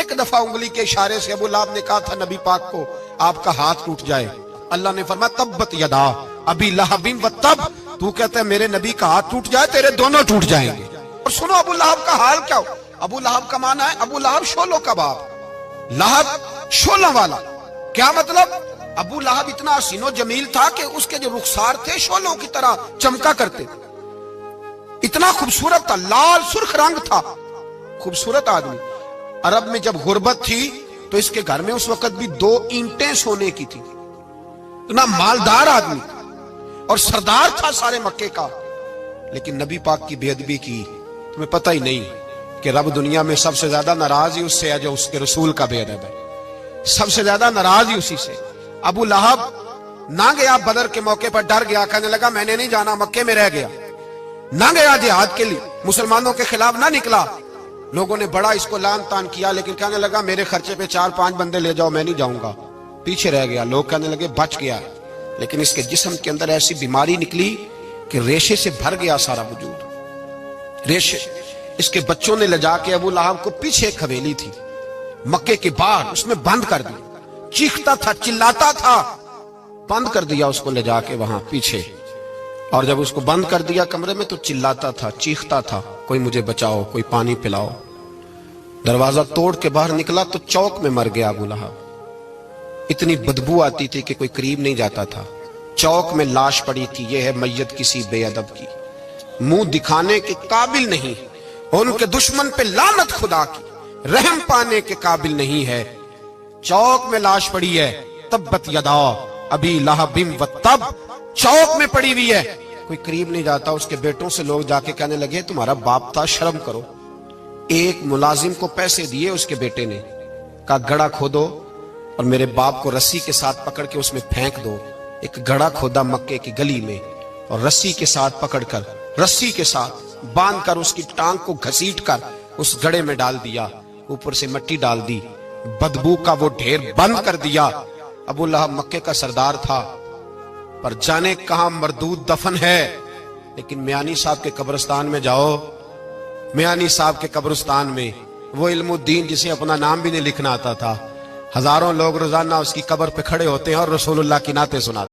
एक दफा उंगली के इशारे से अबू लहब ने कहा था नबी पाक को आपका हाथ टूट जाए, अल्लाह ने फरमाया तब्बत यदा अबी लहबिन व तब, तू कहता है मेरे नबी का हाथ टूट जाए तेरे दोनों टूट जाएंगे। और सुनो अबू लहब का हाल क्या हो। अबू लहब का माना है अबू लहब शोलों का बाप, लहब शोलों वाला। क्या मतलब? अबू लहब इतना हसीनो जमील था कि उसके जो रुखसार थे शोलों की तरह चमका करते, इतना खूबसूरत था, लाल सुर्ख रंग था, खूबसूरत आदमी। अरब में जब गुर्बत थी तो इसके घर में उस वक्त भी 2 ईंटें सोने की थी। इतना मालदार आदमी और सरदार था सारे मक्के का, लेकिन नबी पाक की बेअदबी की। तुम्हें पता ही नहीं कि रब दुनिया में सबसे ज्यादा नाराज ही उससे है जो उसके रसूल का बेअदब है, सबसे ज्यादा नाराज ही उसी से। अबू लहब ना गया बदर के मौके पर, डर गया, कहने लगा मैंने नहीं जाना, मक्के में रह गया, ना गया जिहाद के लिए, मुसलमानों के खिलाफ ना निकला। लोगों ने बड़ा इसको लान तान किया, लेकिन कहने लगा मेरे खर्चे पे 4-5 बंदे ले जाओ, मैं नहीं जाऊंगा, पीछे रह गया। लोग कहने लगे बच गया, लेकिन इसके जिस्म के अंदर ऐसी बीमारी निकली कि रेशे से भर गया सारा वजूद, रेशे। इसके बच्चों ने ले जाके अबू लहब को पीछे एक हवेली थी मक्के के बाहर, उसमें बंद कर दिया। चीखता था, चिल्लाता था, बंद कर दिया उसको ले जाके वहां पीछे। और जब उसको बंद कर दिया कमरे में तो चिल्लाता था, चीखता था, कोई मुझे बचाओ, कोई पानी पिलाओ। दरवाजा तोड़ के बाहर निकला तो चौक में मर गया अबू लहब। इतनी बदबू आती थी कि कोई करीब नहीं जाता था। चौक में लाश पड़ी थी, यह है मैयत किसी बेअदब की, मुंह दिखाने के काबिल नहीं, उनके दुश्मन पे लानत खुदा की, रहम पाने के काबिल नहीं है। चौक में लाश पड़ी है, तब्बत यदा अबी लहबिन व तब, चौक में पड़ी हुई है, कोई करीब नहीं जाता। उसके बेटों से लोग जाके कहने लगे तुम्हारा बाप था, शर्म करो। एक मुलाजिम को पैसे दिए उसके बेटे ने, कहा गड़ा खोदो और मेरे बाप को रस्सी के साथ पकड़ के उसमें फेंक दो। एक गड़ा खोदा मक्के की गली में और रस्सी के साथ पकड़कर, रस्सी के साथ बांध कर उसकी टांग को घसीट कर उस गड़े में डाल दिया, ऊपर से मिट्टी डाल दी, बदबू का वो ढेर बंद कर दिया। अबू लहब मक्के का सरदार था, पर जाने कहां मरदूद दफन है। लेकिन मियानी साहब के कब्रिस्तान में जाओ, मियानी साहब के कब्रिस्तान में वो इल्मुद्दीन जिसे अपना नाम भी नहीं लिखना आता था, हजारों लोग रोजाना उसकी कब्र पे खड़े होते हैं और रसूलुल्लाह की नाते सुनाते।